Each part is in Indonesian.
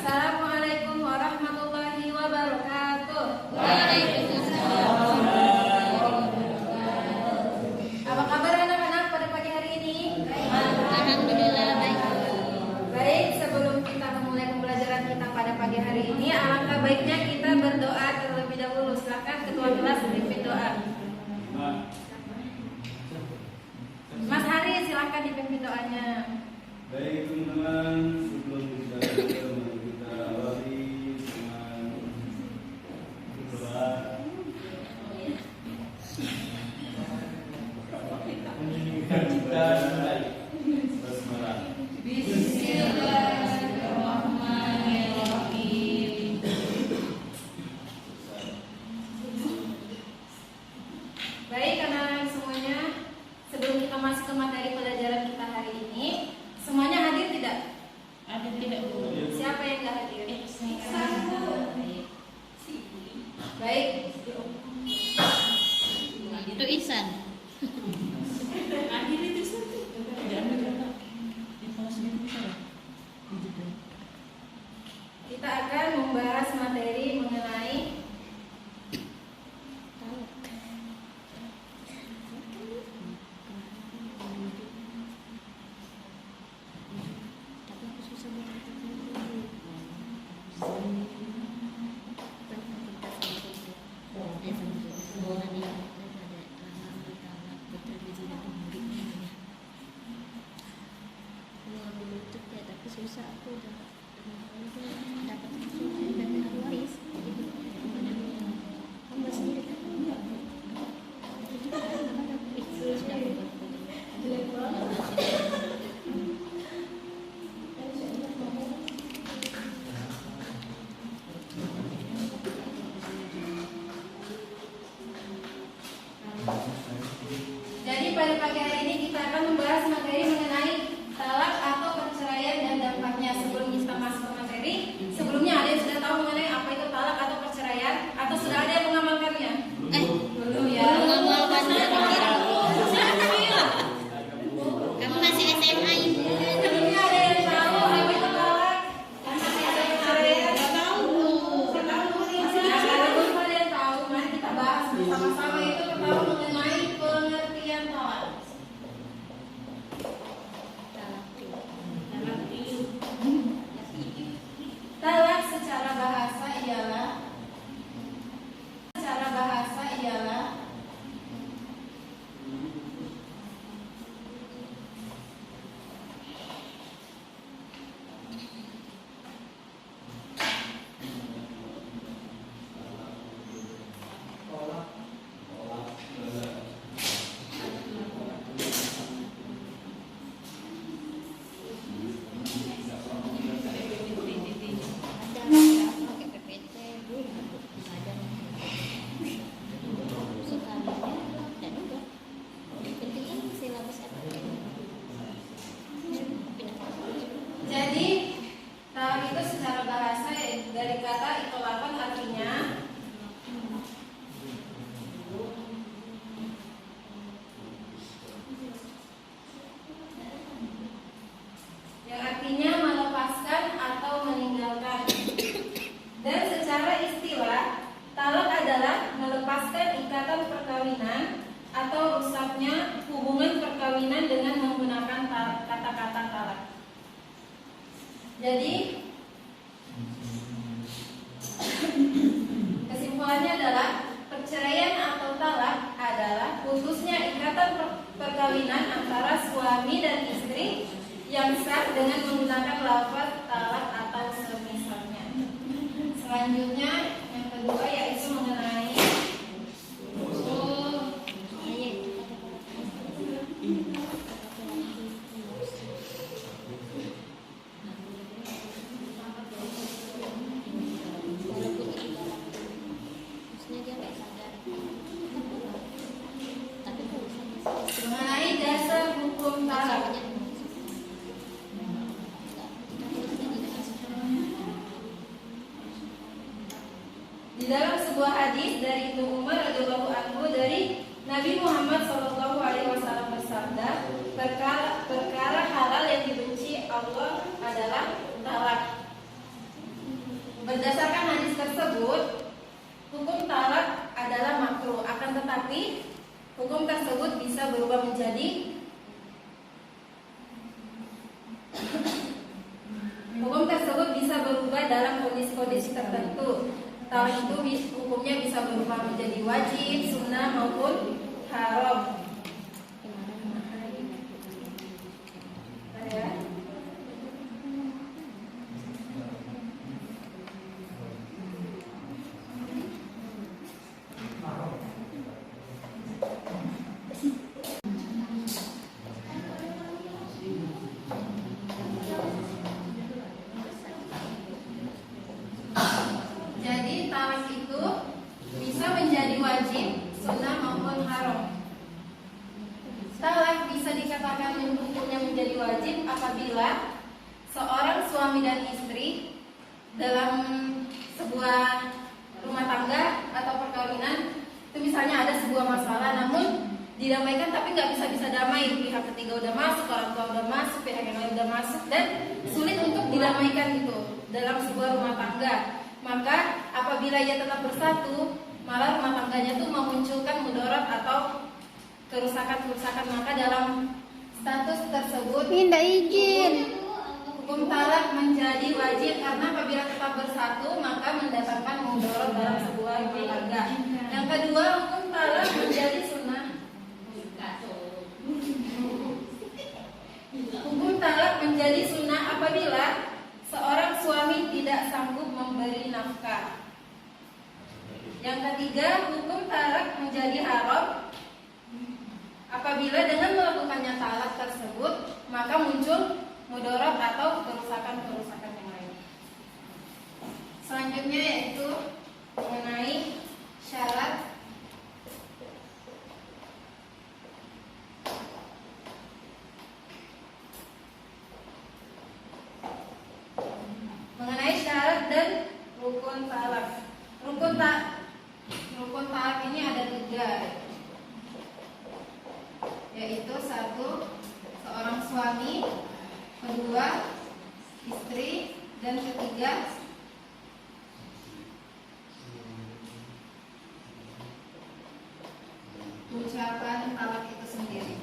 Assalamualaikum warahmatullahi wabarakatuh. Waalaikumsalam. Apa kabar anak-anak pada pagi hari ini? Alhamdulillah baik. Baik, sebelum kita memulai pembelajaran kita pada pagi hari ini, alangkah baiknya kita berdoa terlebih dahulu. Silakan ketua kelas pimpin doa. Mas Hari, silakan dipimpin doanya. Baik teman-teman, sebelum kita mari kita awali dengan doa. Menginginkan kita mulai basmalah. Bismillahirrahmanirrahim. Baik anak-anak semuanya, sebelum kita masuk ke materi pelajaran kita hari ini, semuanya hadir tidak? Ada tidak Bu? Siapa yang nggak hadir? Baik. Itu Ihsan. Akhir itu Kita akan membahas materi mengenai susah aku udah dapat dari waris hamba sendiri kan Jadi pada pagi hari ini kita akan membahas materi mengenai talak atau perceraian dan dampaknya. Sebelum kita masuk ke materi, sebelumnya ada yang sudah tahu mengenai apa itu talak atau perceraian, atau sudah ada yang mengamalkannya? Belum ya. mengamalkan kira-kira Silakan. kamu masih SMA ini. Sebelumnya ada yang tahu apa itu talak? Apa itu perceraian? Kalau belum ada yang tahu, mari kita bahas bersama-sama. Itu pertama mengenai pengertian talak. Talak secara bahasa ialah jadi talak itu secara bahasa dari kata itolakon artinya yang artinya melepaskan atau meninggalkan. Dan secara istilah, talak adalah melepaskan ikatan perkawinan atau rusaknya hubungan perkawinan dengan menggunakan kata-kata talak. Jadi kesimpulannya adalah perceraian atau talak adalah putusnya ikatan perkawinan antara suami dan istri yang sah dengan menggunakan lafaz talak atau semisalnya. Selanjutnya yang kedua yaitu mengenai mengenai dasar hukum talak. Di dalam sebuah hadis dari Ibnu Umar radhiyallahu anhu dari Nabi Muhammad SAW bersabda, perkara halal yang dibenci Allah adalah talak. Berdasarkan hadis tersebut, hukum talak adalah makruh. Akan tetapi hukum tersebut bisa berubah menjadi dalam kondisi-kondisi tertentu. Talak itu hukumnya bisa berubah menjadi wajib, sunnah maupun haram. Ya. Jadi talak itu bisa menjadi wajib, sunnah maupun haram. Talak bisa dikatakan hukumnya menjadi wajib apabila seorang suami dan istri dalam sebuah rumah tangga atau perkawinan itu misalnya ada sebuah masalah namun didamaikan tapi nggak bisa damai, pihak ketiga udah masuk, orang tua udah masuk, pihak yang lain udah masuk dan sulit untuk didamaikan itu dalam sebuah rumah tangga. Maka apabila ia tetap bersatu, malah rumah tangganya itu memunculkan mudarat atau kerusakan-kerusakan, maka dalam status tersebut Minta izin. hukum talak menjadi wajib karena apabila tetap bersatu maka mendatangkan mudarat dalam sebuah rumah tangga. Yang kedua, hukum talak menjadi sunnah. Hukum talak menjadi sunnah apabila seorang suami tidak sanggup memberi nafkah. Yang ketiga, hukum talak menjadi haram apabila dengan melakukannya talak tersebut maka muncul mudarat atau kerusakan-kerusakan yang lain. Selanjutnya yaitu mengenai syarat dan rukun talak. Rukun talak ini ada 3, yaitu 1 seorang suami, 2 istri, dan 3 ucapan talak itu sendiri.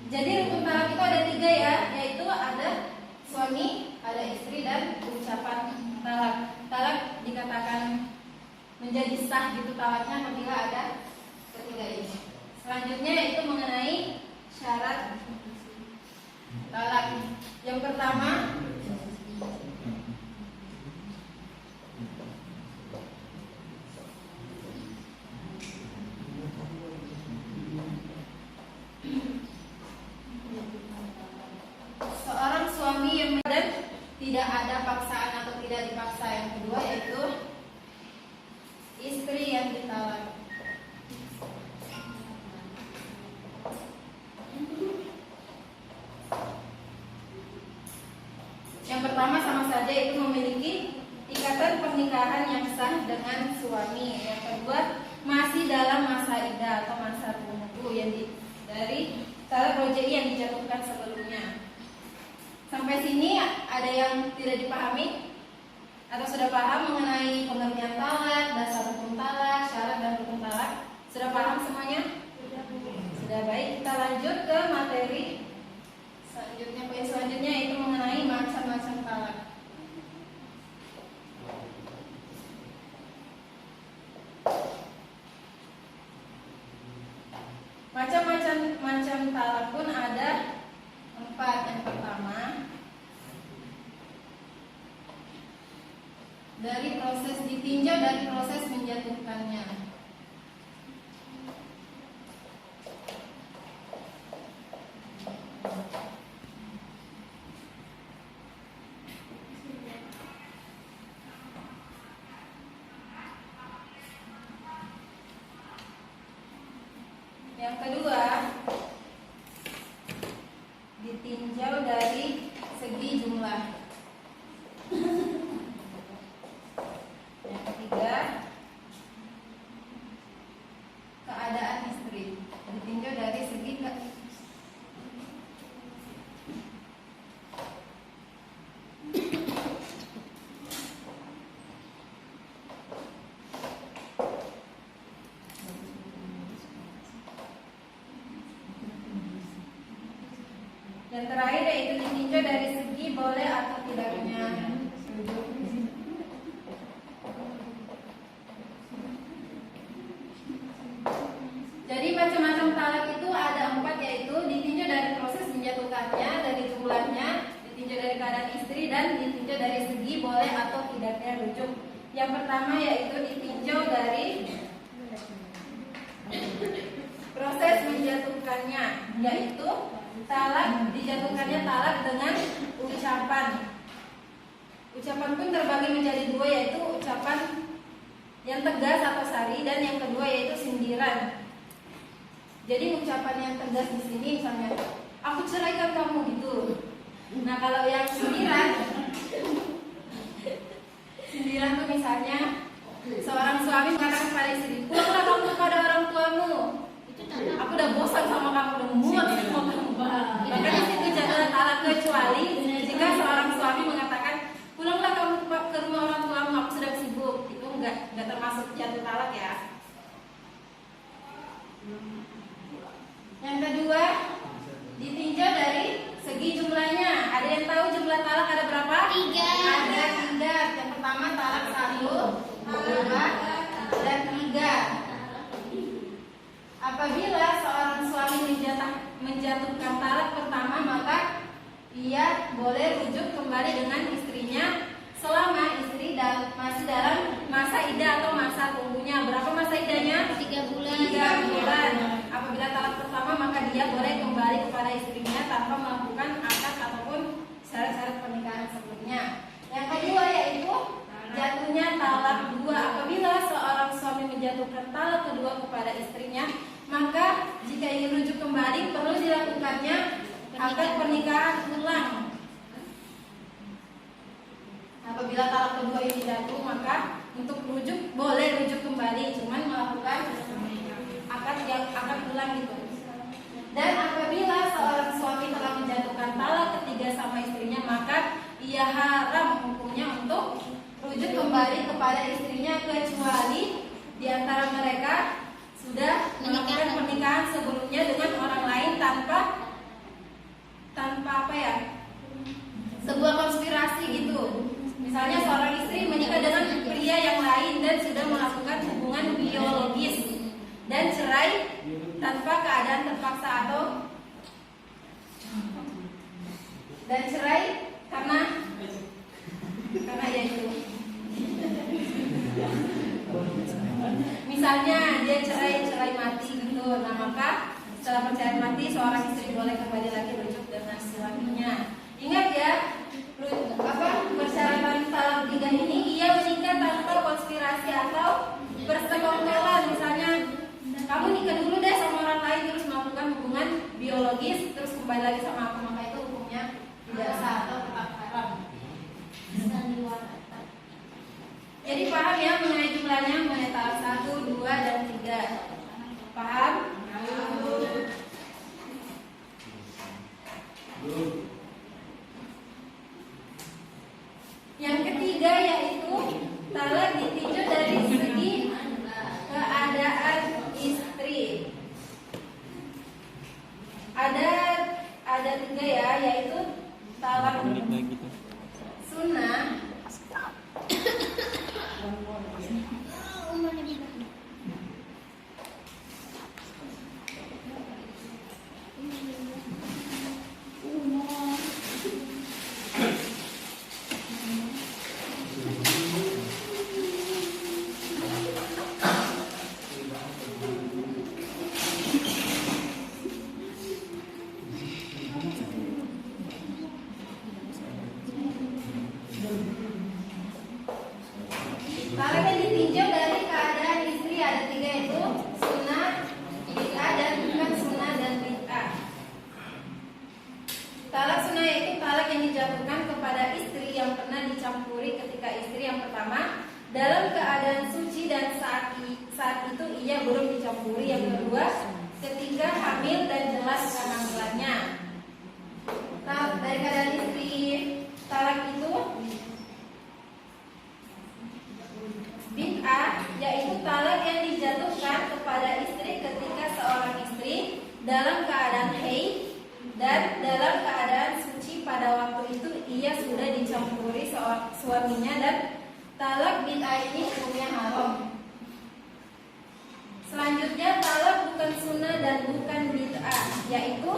Jadi rukun talak itu ada 3 ya, yaitu ada suami, ada istri, dan ucapan talak. Talak dikatakan menjadi sah gitu talaknya apabila ada ketiga ini. Selanjutnya yaitu mengenai syarat talak. Yang pertama, seorang suami yang dan tidak ada paksaan atau tidak dipaksa. Yang kedua yaitu istri yang ditalak. Yang pertama sama saja itu memiliki ikatan pernikahan yang sah dengan suami. Yang kedua masih dalam masa iddah atau masa tunggu yang dari talak roj'i yang dijatuhkan sebelumnya. Sampai sini ada yang tidak dipahami atau sudah paham mengenai pengertian talak, dasar hukum talak, syarat dan rukun talak? Sudah paham semuanya? Sudah, baik. Kita lanjut ke materi selanjutnya. Poin selanjutnya itu mengenai macam-macam talak. Macam-macam talak pun ada 4. Yang pertama, dari proses ditinjau dari proses menjatuhkannya. Yang kedua, ditinjau dari segi jumlah. ditinjau dari segi boleh atau tidaknya. Jadi macam-macam talak itu ada 4, yaitu ditinjau dari proses menjatuhkannya, dari jumlahnya, ditinjau dari keadaan istri, dan ditinjau dari segi boleh atau tidaknya rujuk. Yang pertama yaitu ditinjau dari proses menjatuhkannya, yaitu talak, dijatuhkannya talak dengan ucapan. Ucapan pun terbagi menjadi 2, yaitu ucapan yang tegas atau sari, dan yang kedua yaitu sindiran. Jadi ucapan yang tegas di sini misalnya, aku ceraikan kamu gitu. Nah kalau yang sindiran tuh misalnya seorang suami mengatakan kepada istri, pulanglah kamu kepada orang tuamu. Aku udah bosan sama kamu, udah muak sama kamu. Maka di situ jatuh talak, kecuali jika seorang suami mengatakan, pulanglah kamu ke rumah orang tuamu, aku sudah sibuk. Itu enggak termasuk jatuh talak ya. Yang kedua, ditinjau dari segi jumlahnya. Ada yang tahu jumlah talak ada berapa? 3. Ada 3. Yang pertama talak 1, 2, dan 3. Apabila seorang suami menjatuhkan talak pertama, maka ia boleh rujuk kembali dengan istrinya selama istri masih dalam masa iddah atau masa tunggunya. Berapa masa iddahnya? 3 bulan. 3 bulan. Apabila talak pertama, maka dia boleh kembali kepada istrinya tanpa melakukan akad ataupun syarat-syarat pernikahan sebelumnya. Yang kedua yaitu jatuhnya talak 2. Apabila seorang suami menjatuhkan talak kedua kepada istrinya, maka jika ingin rujuk kembali perlu dilakukannya akad pernikahan ulang. Apabila talak kedua ini jatuh, maka untuk rujuk boleh rujuk kembali, cuman melakukan akad ulang gitu. Dan apabila seorang suami telah menjatuhkan talak ketiga sama istrinya, maka ia haram hukumnya untuk rujuk kembali kepada istrinya, kecuali di antara mereka sudah melakukan pernikahan sebelumnya dengan orang lain tanpa apa ya, sebuah konspirasi gitu. Misalnya seorang istri menikah dengan pria yang lain dan sudah melakukan hubungan biologis dan cerai tanpa keadaan terpaksa dan cerai karena ya itu. Misalnya dia cerai mati gitu. Nah maka setelah perceraian mati, seorang istri boleh kembali lagi rujuk dengan suaminya. Ingat ya, persyaratan talak 3 ini ia menikah tanpa konspirasi atau persekongkolan. Misalnya kamu nikah dulu deh sama orang lain terus melakukan hubungan biologis terus kembali lagi sama aku, maka itu hukumnya tidak sah atau tetap haram. Jadi paham ya mengenai jumlahnya, mengenai talak 1, 2, dan 3. Paham? Yang ketiga yaitu talak ditinjau dari segi keadaan istri. Ada 3 ya, yaitu talak sunnah, talak yang ditinjau dari keadaan istri ada 3, yaitu sunnah, bid'ah, dan bukan sunnah dan bid'ah. Talak sunnah yaitu talak yang dijatuhkan kepada istri yang pernah dicampuri ketika istri yang pertama dalam keadaan suci dan saat itu ia belum dicampuri. Yang kedua, ketika hamil dan jelas kehamilannya. Nah, dari keadaan istri talak itu bid'ah yaitu talak yang dijatuhkan kepada istri ketika seorang istri dalam keadaan haid dan dalam keadaan suci pada waktu dicampuri suaminya, dan talak bid'ah ini hukumnya haram. Selanjutnya, talak bukan sunnah dan bukan bid'ah, yaitu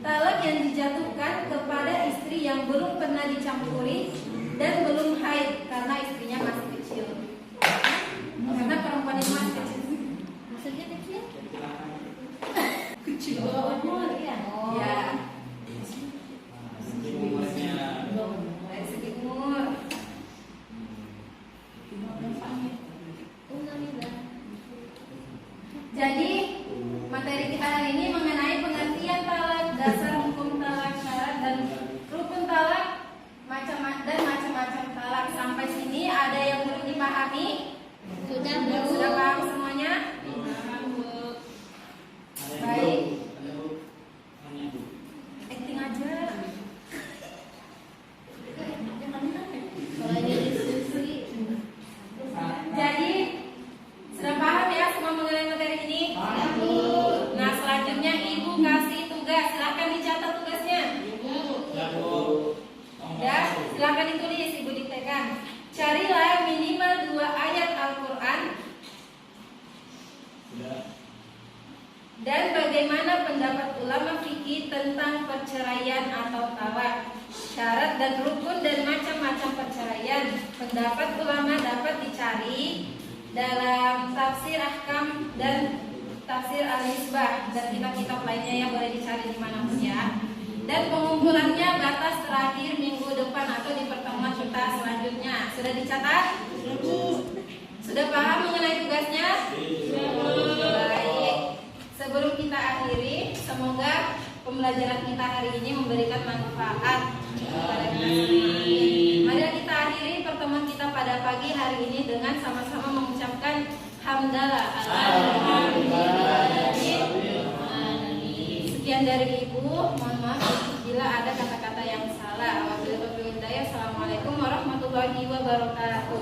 talak yang dijatuhkan kepada istri yang belum pernah dicampuri dan belum haid karena istrinya masih kecil. Karena perempuan itu masih kecil. Maksudnya kecil? Kecil. Umur ya. Ya, Umurnya dari segi umur. Jadi materi kita hari ini mengenai pengertian talak, dasar hukum talak, syarat dan rukun talak, macam-macam talak. Sampai sini ada yang belum dipahami? Sudah Sudah paham semuanya? Baik. Acting aja. Kalau jadi susi. Jadi sudah paham ya semua mengenai materi ini? Nah, selanjutnya Ibu kasih tugas. Silahkan dicatat tugasnya. Ya, silahkan ditulis, Ibu diktekan. Carilah minimal 2 ayat Al-Quran dan bagaimana pendapat ulama fikih tentang perceraian atau talak, syarat dan rukun dan macam-macam perceraian. Pendapat ulama dapat dicari dalam tafsir Ahkam dan tafsir Al-Misbah dan kitab-kitab lainnya yang boleh dicari dimanapun ya. Dan pengumpulannya batas terakhir minggu depan atau di pertemuan kita selanjutnya. Sudah dicatat? Sudah paham mengenai tugasnya? Baik. Sebelum kita akhiri, semoga pembelajaran kita hari ini memberikan manfaat kepada kita semua. Mari kita akhiri pertemuan kita pada pagi hari ini dengan sama-sama mengucapkan hamdalah. Sekian dari Ibu, mohon maaf bila ada kata-kata yang salah. Wabillahi taufiq wal hidayah. Assalamualaikum warahmatullahi wabarakatuh.